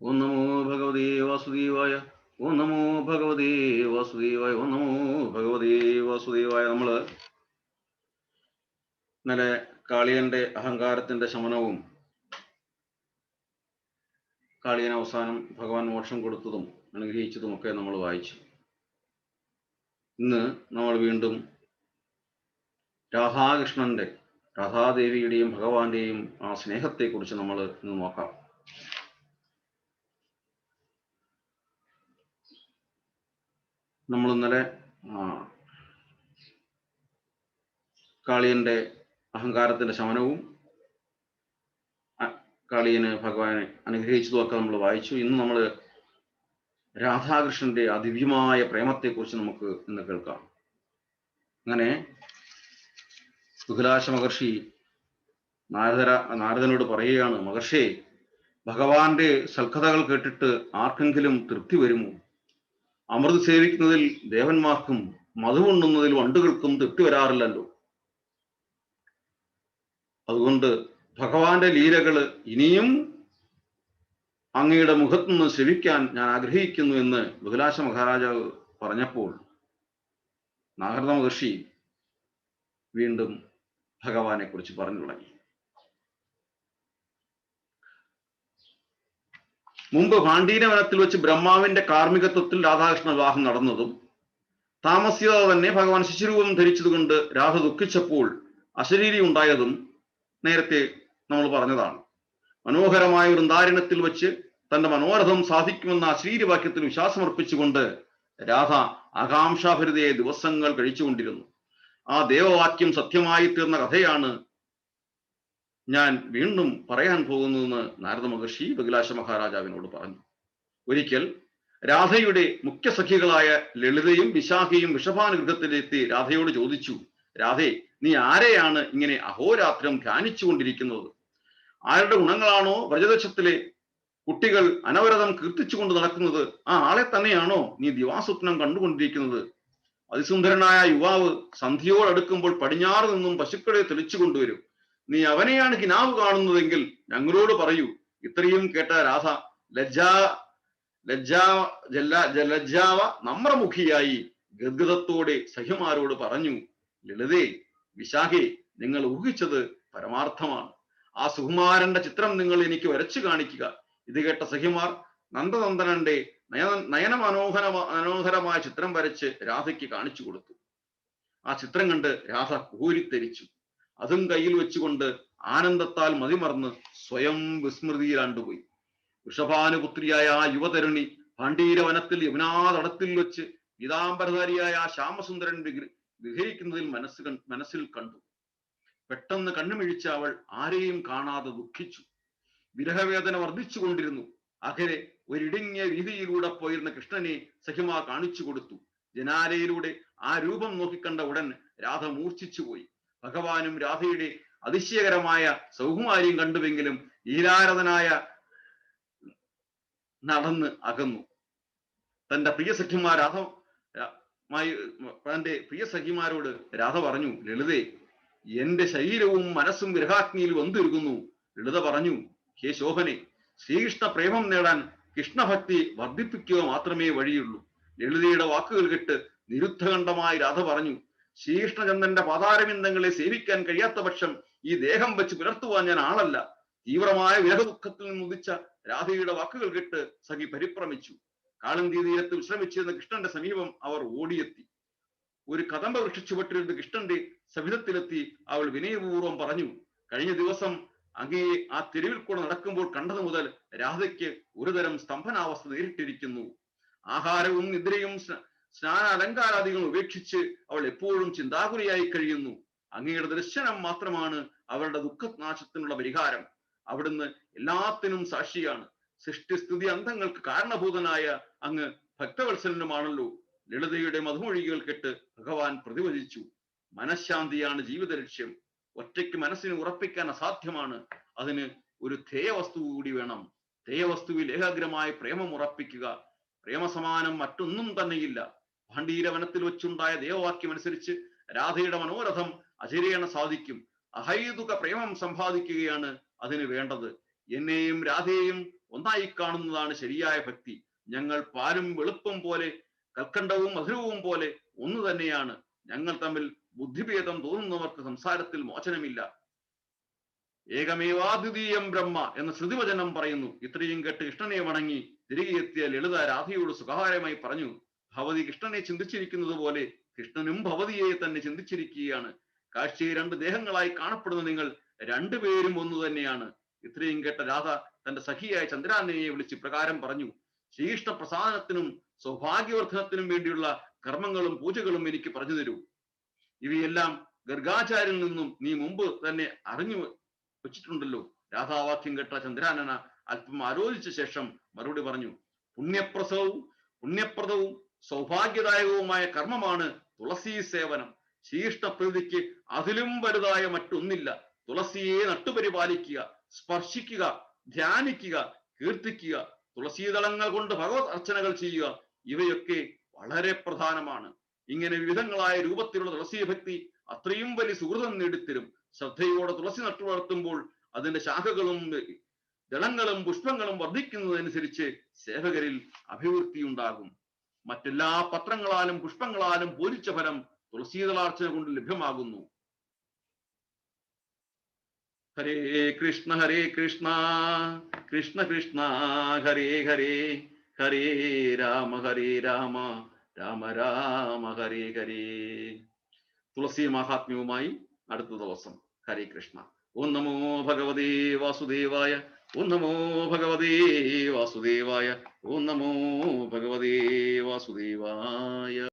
ഓം നമോ ഭഗവതേ വാസുദേവായ. ഓം നമോ ഭഗവതേ വാസുദേവായ. ഓം നമോ ഭഗവതേ വാസുദേവായ. നമ്മള് ഇന്നലെ കാളിയന്റെ അഹങ്കാരത്തിന്റെ ശമനവും കാളിയൻ അവസാനം ഭഗവാൻ മോക്ഷം കൊടുത്തതും അനുഗ്രഹിച്ചതുമൊക്കെ നമ്മൾ വായിച്ചു. ഇന്ന് നമ്മൾ വീണ്ടും രാധാകൃഷ്ണന്റെ, രാധാദേവിയുടെയും ഭഗവാന്റെയും ആ സ്നേഹത്തെക്കുറിച്ച് നമ്മൾ ഇന്ന് നോക്കാം. നമ്മൾ ഇന്നലെ കാളിയന്റെ അഹങ്കാരത്തിന്റെ ശമനവും കാളിയന് ഭഗവാനെ അനുഗ്രഹിച്ചതുമൊക്കെ നമ്മൾ വായിച്ചു. ഇന്ന് നമ്മൾ രാധാകൃഷ്ണന്റെ ദിവ്യമായ പ്രേമത്തെക്കുറിച്ച് നമുക്ക് ഇന്ന് കേൾക്കാം. അങ്ങനെ സുഖലാശ മഹർഷി നാരദനോട് പറയുകയാണ്, മഹർഷേ, ഭഗവാന്റെ സൽക്കഥകൾ കേട്ടിട്ട് ആർക്കെങ്കിലും തൃപ്തി വരുമോ? അമൃത് സേവിക്കുന്നതിൽ ദേവന്മാർക്കും മധുവുണ്ണുന്നതിൽ വണ്ടുകൾക്കും തൃപ്തി വരാറില്ലല്ലോ. അതുകൊണ്ട് ഭഗവാന്റെ ലീലകള് ഇനിയും അങ്ങയുടെ മുഖത്തു നിന്ന് ശ്രവിക്കാൻ ഞാൻ ആഗ്രഹിക്കുന്നു എന്ന് ബഹുലാശ മഹാരാജാവ് പറഞ്ഞപ്പോൾ നാരദ മഹർഷി വീണ്ടും ഭഗവാനെ കുറിച്ച് പറഞ്ഞു തുടങ്ങി. മുമ്പ് ഭാണ്ഡീരവനത്തിൽ വെച്ച് ബ്രഹ്മാവിന്റെ കാർമ്മികത്വത്തിൽ രാധാകൃഷ്ണ വിവാഹം നടന്നതും താമസിയാതെ തന്നെ ഭഗവാൻ ശിശുരൂപം ധരിച്ചതുകൊണ്ട് രാധ ദുഃഖിച്ചപ്പോൾ അശരീരി ഉണ്ടായതും നേരത്തെ നമ്മൾ പറഞ്ഞതാണ്. മനോഹരമായ വൃന്ദാരണ്യത്തിൽ വെച്ച് തന്റെ മനോരഥം സാധിക്കുമെന്ന അശരീരവാക്യത്തിൽ വിശ്വാസമർപ്പിച്ചുകൊണ്ട് രാധ ആകാംക്ഷാഭരിതയെ ദിവസങ്ങൾ കഴിച്ചുകൊണ്ടിരുന്നു. ആ ദേവവാക്യം സത്യമായി തീർന്ന കഥയാണ് ഞാൻ വീണ്ടും പറയാൻ പോകുന്നതെന്ന് നാരദ മഹർഷി ബഹുലാശ മഹാരാജാവിനോട് പറഞ്ഞു. ഒരിക്കൽ രാധയുടെ മുഖ്യ സഖികളായ ലളിതയും വിശാഖയും വൃഷഭാനുഗൃഹത്തിലെത്തി രാധയോട് ചോദിച്ചു, രാധേ, നീ ആരെയാണ് ഇങ്ങനെ അഹോരാത്രം ധ്യാനിച്ചു കൊണ്ടിരിക്കുന്നത്? ആരുടെ ഗുണങ്ങളാണോ വ്രജദേശത്തിലെ കുട്ടികൾ അനവരതം കീർത്തിച്ചുകൊണ്ട് നടക്കുന്നത്? ആ ആളെ തന്നെയാണോ നീ ദിവാസ്വപ്നം കണ്ടുകൊണ്ടിരിക്കുന്നത്? അതിസുന്ദരനായ യുവാവ് സന്ധ്യയോടടുക്കുമ്പോൾ പടിഞ്ഞാറ് നിന്നും പശുക്കളെ തെളിച്ചു കൊണ്ടുവരും. നീ അവനെയാണ് കിനാവ് കാണുന്നതെങ്കിൽ ഞങ്ങളോട് പറയൂ. ഇത്രയും കേട്ട രാധ ലജ്ജാവ നമ്രമുഖിയായി ഗദ്ഗതത്തോടെ സഖിമാരോട് പറഞ്ഞു, ലളിതേ, വിശാഖേ, നിങ്ങൾ ഊഹിച്ചത് പരമാർത്ഥമാണ്. ആ സുകുമാരന്റെ ചിത്രം നിങ്ങൾ എനിക്ക് വരച്ചു കാണിക്കുക. ഇത് കേട്ട സഖിമാർ നന്ദനന്ദനന്റെ മനോഹരമായ ചിത്രം വരച്ച് രാധയ്ക്ക് കാണിച്ചു കൊടുത്തു. ആ ചിത്രം കണ്ട് രാധ കൂരിത്തെരിച്ചു. അതും കയ്യിൽ വെച്ചുകൊണ്ട് ആനന്ദത്താൽ മതിമറന്ന് സ്വയം വിസ്മൃതിയിലാണ്ടുപോയി. വൃഷഭാനുപുത്രിയായ ആ യുവതരുണി ഭാണ്ഡീരവനത്തിൽ യമുനാതടത്തിൽ വെച്ച് പീതാംബരധാരിയായ ആ ശ്യാമസുന്ദരൻ വിഹരിക്കുന്നതിൽ മനസ്സിൽ കണ്ടു. പെട്ടെന്ന് കണ്ണുമിഴിച്ച അവൾ ആരെയും കാണാതെ ദുഃഖിച്ചു. വിരഹവേദന വർദ്ധിച്ചു കൊണ്ടിരുന്നു. അകലെ ഒരിടുങ്ങിയ വീതിയിലൂടെ പോയിരുന്ന കൃഷ്ണനെ സഖിമാ കാണിച്ചു കൊടുത്തു. ജനാലയിലൂടെ ആ രൂപം നോക്കിക്കണ്ട ഉടൻ രാധ മൂർച്ഛിച്ചുപോയി. ഭഗവാനും രാധയുടെ അതിശയകരമായ സൗകുമാര്യം കണ്ടുവെങ്കിലും ലീലാരതനായ നടന്ന് അകന്നു. തന്റെ പ്രിയ സഖിമാരോട് രാധ പറഞ്ഞു, ലളിതേ, എന്റെ ശരീരവും മനസ്സും വിരഹാഗ്നിയിൽ വന്നിരുന്നു. ലളിത പറഞ്ഞു, ഹേ ശോഭനെ, ശ്രീകൃഷ്ണ പ്രേമം നേടാൻ കൃഷ്ണഭക്തി വർദ്ധിപ്പിക്കുക മാത്രമേ വഴിയുള്ളൂ. ലളിതയുടെ വാക്കുകൾ കേട്ട് നിരുദ്ധകണ്ഠമായി രാധ പറഞ്ഞു, ശ്രീകൃഷ്ണചന്ദ്രന്റെ പാതാരവിന്ദങ്ങളെ സേവിക്കാൻ കഴിയാത്ത പക്ഷം ഈ ദേഹം വെച്ച് പുലർത്തുവാൻ ഞാൻ ആളല്ല. തീവ്രമായ വിരഹദുഃഖത്തിൽ നിന്ന് ഉദിച്ച രാധയുടെ വാക്കുകൾ കേട്ട് സഖി പരിഭ്രമിച്ചു. കാളന്തി തീരത്ത് വിശ്രമിച്ചിരുന്ന കൃഷ്ണന്റെ സമീപം അവർ ഓടിയെത്തി. ഒരു കദംബ വൃക്ഷിച്ചുപെട്ടിരുന്ന കൃഷ്ണന്റെ സവിധത്തിലെത്തി അവൾ വിനയപൂർവ്വം പറഞ്ഞു, കഴിഞ്ഞ ദിവസം അങ്ങയെ ആ തെരുവിൽ കൂടെ നടക്കുമ്പോൾ കണ്ടത് മുതൽ രാധയ്ക്ക് ഒരുതരം സ്തംഭനാവസ്ഥ നേരിട്ടിരിക്കുന്നു. ആഹാരവും നിദ്രയും സ്നാന അലങ്കാരാദികളും ഉപേക്ഷിച്ച് അവൾ എപ്പോഴും ചിന്താകുലയായി കഴിയുന്നു. അങ്ങയുടെ ദർശനം മാത്രമാണ് അവളുടെ ദുഃഖനാശത്തിനുള്ള പരിഹാരം. അവിടുന്ന് എല്ലാത്തിനും സാക്ഷിയാണ്. സൃഷ്ടിസ്ഥിതി അന്തങ്ങൾക്ക് കാരണഭൂതനായ അങ്ങ് ഭക്തവത്സലനുമാണല്ലോ. ലളിതയുടെ മധുമൊഴികൾ കേട്ട് ഭഗവാൻ പ്രതിവചിച്ചു, മനഃശാന്തിയാണ് ജീവിത ലക്ഷ്യം. ഒറ്റയ്ക്ക് മനസ്സിനെ ഉറപ്പിക്കാൻ അസാധ്യമാണ്. അതിന് ഒരു ധ്യേയവസ്തു കൂടി വേണം. ധ്യേയവസ്തുവിൽ ഏകാഗ്രമായ പ്രേമം ഉറപ്പിക്കുക. പ്രേമസമാനം മറ്റൊന്നും തന്നെയില്ല. ഭാണ്ഡീരവനത്തിൽ വെച്ചുണ്ടായ ദേവവാക്യം അനുസരിച്ച് രാധയുടെ മനോരഥം അചരേണ സാധിക്കും. അഹൈതുക പ്രേമം സമ്പാദിക്കുകയാണ് അതിന് വേണ്ടത്. എന്നെയും രാധയെയും ഒന്നായി കാണുന്നതാണ് ശരിയായ ഭക്തി. ഞങ്ങൾ പാലും വെളുപ്പും പോലെ കൽക്കണ്ടവും മധുരവും പോലെ ഒന്ന് തന്നെയാണ്. ഞങ്ങൾ തമ്മിൽ ബുദ്ധിഭേദം തോന്നുന്നവർക്ക് സംസാരത്തിൽ മോചനമില്ല. ഏകമേവാദ്വിതീയം ബ്രഹ്മ എന്ന ശ്രുതിവചനം പറയുന്നു. ഇത്രയും കേട്ട് കൃഷ്ണനെ വണങ്ങി തിരികെ എത്തിയ ലളിത രാധയോട് സുഖാരമായി പറഞ്ഞു, ഭവതി കൃഷ്ണനെ ചിന്തിച്ചിരിക്കുന്നത് പോലെ കൃഷ്ണനും ഭവതിയെ തന്നെ ചിന്തിച്ചിരിക്കുകയാണ്. കാഴ്ചയെ രണ്ട് ദേഹങ്ങളായി കാണപ്പെടുന്ന നിങ്ങൾ രണ്ടുപേരും ഒന്നു തന്നെയാണ്. ഇത്രയും കേട്ട രാധ തന്റെ സഖിയായ ചന്ദ്രാനനെ വിളിച്ച് പ്രകാരം പറഞ്ഞു, ശ്രീകൃഷ്ണ പ്രസാദനത്തിനും സൗഭാഗ്യവർദ്ധനത്തിനും വേണ്ടിയുള്ള കർമ്മങ്ങളും പൂജകളും എനിക്ക് പറഞ്ഞു തരൂ. ഇവയെല്ലാം ഗർഗാചാര്യനിൽ നിന്നും നീ മുമ്പ് തന്നെ അറിഞ്ഞു വെച്ചിട്ടുണ്ടല്ലോ. രാധാവാക്യം കേട്ട ചന്ദ്രാനന അല്പം ആലോചിച്ച ശേഷം മറുപടി പറഞ്ഞു, പുണ്യപ്രദവും സൗഭാഗ്യദായകവുമായ കർമ്മമാണ് തുളസി സേവനം. ശ്രീകൃഷ്ണ പ്രീതിക്ക് അതിലും വലുതായ മറ്റൊന്നില്ല. തുളസിയെ നട്ടുപരിപാലിക്കുക, സ്പർശിക്കുക, ധ്യാനിക്കുക, കീർത്തിക്കുക, തുളസീദളങ്ങൾ കൊണ്ട് ഭഗവത് അർച്ചനകൾ ചെയ്യുക, ഇവയൊക്കെ വളരെ പ്രധാനമാണ്. ഇങ്ങനെ വിവിധങ്ങളായ രൂപത്തിലുള്ള തുളസി ഭക്തി അത്രയും വലിയ സുഹൃതം നേടിത്തരും. ശ്രദ്ധയോടെ തുളസി നട്ടു വളർത്തുമ്പോൾ അതിന്റെ ശാഖകളും ദളങ്ങളും പുഷ്പങ്ങളും വർദ്ധിക്കുന്നതനുസരിച്ച് സേവകരിൽ അഭിവൃദ്ധി ഉണ്ടാകും. മറ്റെല്ലാ പത്രങ്ങളാലും പുഷ്പങ്ങളാലും പൂജിച്ച ഫലം തുളസീദളാർച്ചന കൊണ്ട് ലഭ്യമാകുന്നു. ഹരേ കൃഷ്ണ കൃഷ്ണ കൃഷ്ണ ഹരേ ഹരേ, ഹരേ രാമ രാമ രാമ ഹരേ ഹരേ. തുളസി മഹാത്മ്യവുമായി അടുത്ത ദിവസം. ഹരേ കൃഷ്ണ. ഓം നമോ ഭഗവതേ വാസുദേവായ. ഓം നമോ ഭഗവതേ വാസുദേവായ. ഓം നമോ ഭഗവതേ വാസുദേവായ.